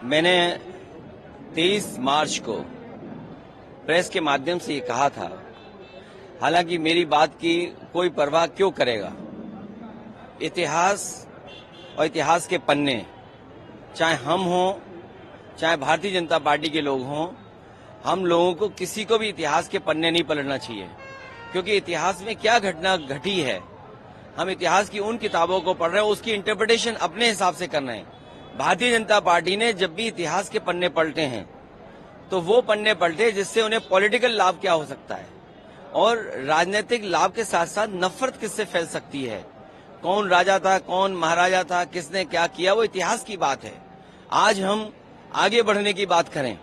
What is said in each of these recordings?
मैंने 23 मार्च को प्रेस के माध्यम से ये कहा था, हालांकि मेरी बात की कोई परवाह क्यों करेगा। इतिहास और इतिहास के पन्ने, चाहे हम हों चाहे भारतीय जनता पार्टी के लोग हों, हम लोगों को किसी को भी इतिहास के पन्ने नहीं पलटना चाहिए, क्योंकि इतिहास में क्या घटना घटी है, हम इतिहास की उन किताबों को पढ़ रहे हैं, उसकी इंटरप्रिटेशन अपने हिसाब से कर रहे हैं। भारतीय जनता पार्टी ने जब भी इतिहास के पन्ने पलटे हैं तो वो पन्ने पलटे जिससे उन्हें पॉलिटिकल लाभ क्या हो सकता है और राजनीतिक लाभ के साथ साथ नफरत किससे फैल सकती है, कौन राजा था, कौन महाराजा था, किसने क्या किया, वो इतिहास की बात है। आज हम आगे बढ़ने की बात करें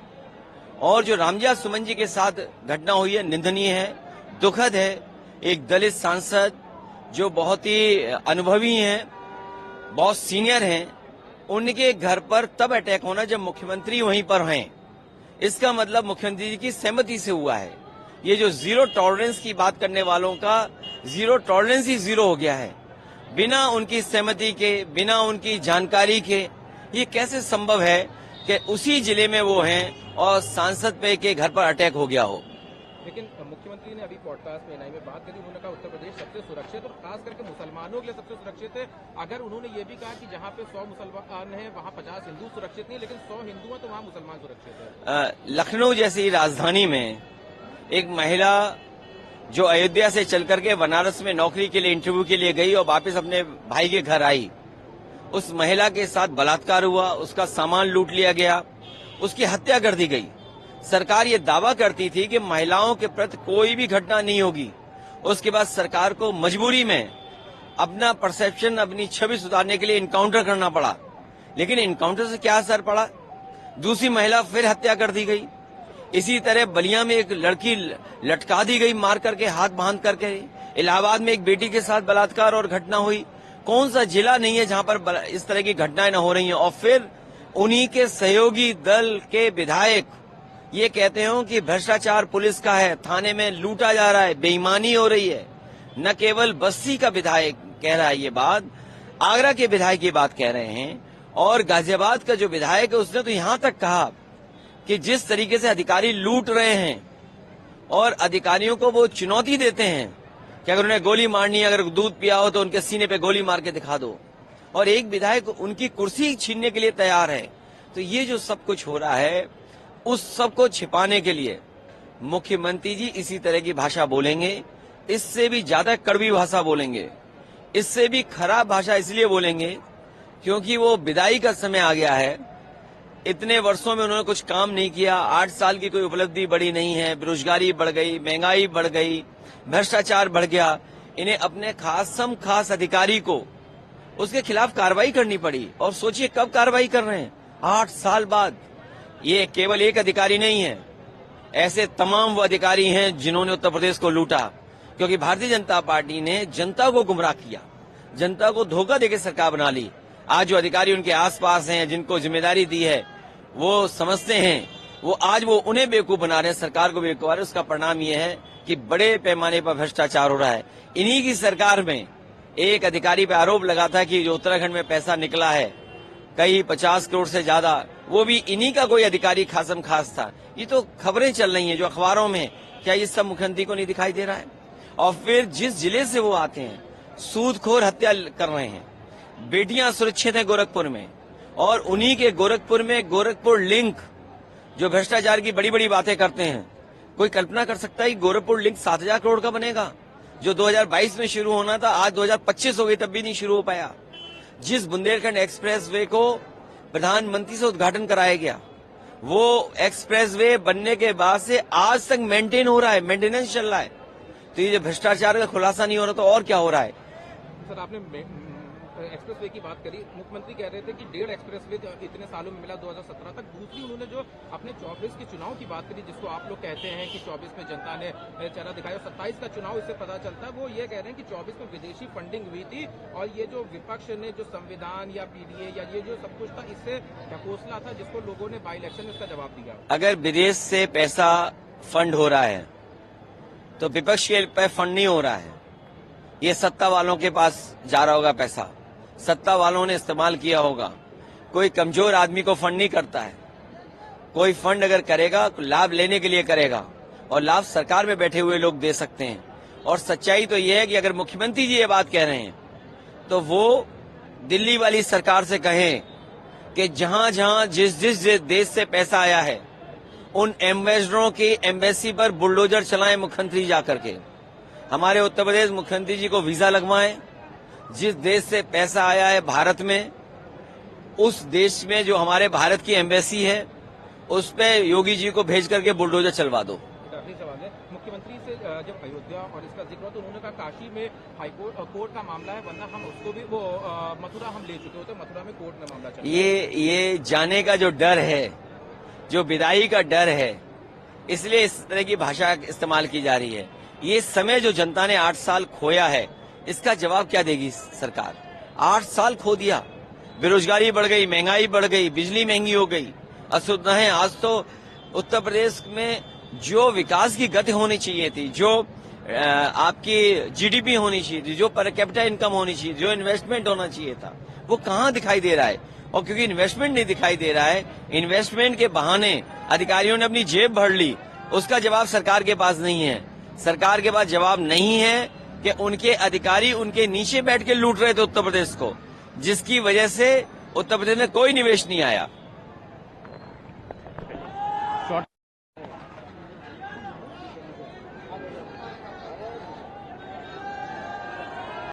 और जो रामजिया सुमन जी के साथ घटना हुई है निंदनीय है, दुखद है। एक दलित सांसद जो बहुत ही अनुभवी हैं, बहुत सीनियर हैं, उनके घर पर तब अटैक होना जब मुख्यमंत्री वहीं पर हैं। इसका मतलब मुख्यमंत्री जी की सहमति से हुआ है। ये जो जीरो टॉलरेंस की बात करने वालों का जीरो टॉलरेंस ही जीरो हो गया है। बिना उनकी सहमति के, बिना उनकी जानकारी के ये कैसे संभव है कि उसी जिले में वो हैं और सांसद पे के घर पर अटैक हो गया हो। लेकिन मुख्यमंत्री ने अभी पॉडकास्ट में एनआई में बात करी, उन्होंने कहा उत्तर प्रदेश सबसे सुरक्षित और खास करके मुसलमानों के लिए सबसे सुरक्षित है। अगर उन्होंने ये भी कहा कि जहाँ पे 100 मुसलमान हैं वहाँ 50 हिंदू सुरक्षित नहीं, लेकिन 100 हिंदू हैं तो वहाँ मुसलमान सुरक्षित है। लखनऊ जैसी राजधानी में एक महिला जो अयोध्या से चल करके बनारस में नौकरी के लिए इंटरव्यू के लिए गई और वापस अपने भाई के घर आई, उस महिला के साथ बलात्कार हुआ, उसका सामान लूट लिया गया, उसकी हत्या कर दी गई। सरकार ये दावा करती थी कि महिलाओं के प्रति कोई भी घटना नहीं होगी। उसके बाद सरकार को मजबूरी में अपना परसेप्शन, अपनी छवि सुधारने के लिए इनकाउंटर करना पड़ा। लेकिन इनकाउंटर से क्या असर पड़ा, दूसरी महिला फिर हत्या कर दी गई। इसी तरह बलिया में एक लड़की लटका दी गई, मार करके, हाथ बांध करके। इलाहाबाद में एक बेटी के साथ बलात्कार और घटना हुई। कौन सा जिला नहीं है जहां पर इस तरह की घटनाएं न हो रही हैं। और फिर उन्हीं के सहयोगी दल के विधायक ये कहते हो कि भ्रष्टाचार पुलिस का है, थाने में लूटा जा रहा है, बेईमानी हो रही है। न केवल बस्ती का विधायक कह रहा है ये बात, आगरा के विधायक ये बात कह रहे हैं, और गाजियाबाद का जो विधायक है उसने तो यहां तक कहा कि जिस तरीके से अधिकारी लूट रहे हैं और अधिकारियों को वो चुनौती देते हैं कि अगर उन्हें गोली मारनी है, अगर दूध पिया हो तो उनके सीने पे गोली मार के दिखा दो, और एक विधायक उनकी कुर्सी छीनने के लिए तैयार है। तो ये जो सब कुछ हो रहा है, उस सब को छिपाने के लिए मुख्यमंत्री जी इसी तरह की भाषा बोलेंगे, इससे भी ज्यादा कड़वी भाषा बोलेंगे, इससे भी खराब भाषा इसलिए बोलेंगे क्योंकि वो विदाई का समय आ गया है। इतने वर्षों में उन्होंने कुछ काम नहीं किया, 8 साल की कोई उपलब्धि बड़ी नहीं है, बेरोजगारी बढ़ गई, महंगाई बढ़ गई, भ्रष्टाचार बढ़ गया। इन्हें अपने खास अधिकारी को उसके खिलाफ कार्रवाई करनी पड़ी, और सोचिए कब कार्रवाई कर रहे हैं, 8 साल बाद। ये केवल एक अधिकारी नहीं है, ऐसे तमाम वो अधिकारी हैं जिन्होंने उत्तर प्रदेश को लूटा, क्योंकि भारतीय जनता पार्टी ने जनता को गुमराह किया, जनता को धोखा देकर सरकार बना ली। आज जो अधिकारी उनके आसपास हैं, जिनको जिम्मेदारी दी है, वो समझते हैं, वो आज वो उन्हें बेवकूफ बना रहे हैं, सरकार को बेवकूफ बना रहे हैं। उसका परिणाम ये है कि बड़े पैमाने पर भ्रष्टाचार हो रहा है। इन्हीं की सरकार में एक अधिकारी पे आरोप लगा था कि जो उत्तराखंड में पैसा निकला है कई 50 करोड़ से ज्यादा, वो भी इन्हीं का कोई अधिकारी खासम खास था। ये तो खबरें चल रही हैं जो अखबारों में, क्या ये सब मुख्यमंत्री को नहीं दिखाई दे रहा है? और फिर जिस जिले से वो आते हैं, सूदखोर हत्या कर रहे हैं, बेटियां सुरक्षित हैं गोरखपुर में, और उन्हीं के गोरखपुर में गोरखपुर लिंक जो भ्रष्टाचार की बड़ी बड़ी बातें करते हैं। कोई कल्पना कर सकता है कि गोरखपुर लिंक 7,000 करोड़ का बनेगा? जो 2022 में शुरू होना था आज 2025 हो गई, तब भी नहीं शुरू हो पाया। जिस बुंदेलखंड एक्सप्रेसवे को प्रधानमंत्री से उद्घाटन कराया गया, वो एक्सप्रेसवे बनने के बाद से आज तक मेंटेन हो रहा है, मेंटेनेंस चल रहा है। तो ये जो भ्रष्टाचार का खुलासा नहीं हो रहा तो और क्या हो रहा है? सर, आपने एक्सप्रेसवे की बात करी, मुख्यमंत्री कह रहे थे कि 1.5 एक्सप्रेसवे इतने सालों में मिला 2017 तक। दूसरी उन्होंने जो अपने 24 के चुनाव की बात करी, जिसको आप लोग कहते हैं कि 24 में जनता ने चेहरा दिखाया, 27 का चुनाव इससे पता चलता है। वो ये कह रहे हैं कि 24 में विदेशी फंडिंग हुई थी, और ये जो विपक्ष ने जो संविधान या पीडीए या ये जो सब कुछ था, इससे ढकोसला था, जिसको लोगों ने बाई इलेक्शन में उसका जवाब दिया। अगर विदेश से पैसा फंड हो रहा है तो विपक्ष के पास फंड नहीं हो रहा है, ये सत्ता वालों के पास जा रहा होगा पैसा, सत्ता वालों ने इस्तेमाल किया होगा। कोई कमजोर आदमी को फंड नहीं करता है। कोई फंड अगर करेगा तो लाभ लेने के लिए करेगा, और लाभ सरकार में बैठे हुए लोग दे सकते हैं। और सच्चाई तो यह है कि अगर मुख्यमंत्री जी ये बात कह रहे हैं तो वो दिल्ली वाली सरकार से कहें कि जहां जहां जिस जिस देश से पैसा आया है उन एम्बेसडरों की एम्बेसी पर बुलडोजर चलाएं मुख्यमंत्री जाकर के। हमारे उत्तर प्रदेश मुख्यमंत्री जी को वीजा लगवाएं। जिस देश से पैसा आया है भारत में, उस देश में जो हमारे भारत की एम्बेसी है उस पे योगी जी को भेज करके बुलडोजर चलवा दो। आखिरी सवाल है, मुख्यमंत्री से जब अयोध्या और इसका जिक्र हुआ तो उन्होंने कहा काशी में हाईकोर्ट कोर्ट का मामला है, वरना हम उसको भी वो मथुरा हम ले चुके होते, मथुरा में कोर्ट में मामला चल रहा है। ये जाने का जो डर है, जो विदाई का डर है, इसलिए इस तरह की भाषा इस्तेमाल की जा रही है। ये समय जो जनता ने 8 साल खोया है, इसका जवाब क्या देगी सरकार? 8 साल खो दिया, बेरोजगारी बढ़ गई, महंगाई बढ़ गई, बिजली महंगी हो गई, असुविधाएं। आज तो उत्तर प्रदेश में जो विकास की गति होनी चाहिए थी, जो आपकी जीडीपी होनी चाहिए थी, जो पर कैपिटा इनकम होनी चाहिए, जो इन्वेस्टमेंट होना चाहिए था, वो कहाँ दिखाई दे रहा है? और क्योंकि इन्वेस्टमेंट नहीं दिखाई दे रहा है, इन्वेस्टमेंट के बहाने अधिकारियों ने अपनी जेब भर ली, उसका जवाब सरकार के पास नहीं है। सरकार के पास जवाब नहीं है कि उनके अधिकारी उनके नीचे बैठ के लूट रहे थे उत्तर प्रदेश को, जिसकी वजह से उत्तर प्रदेश में कोई निवेश नहीं आया।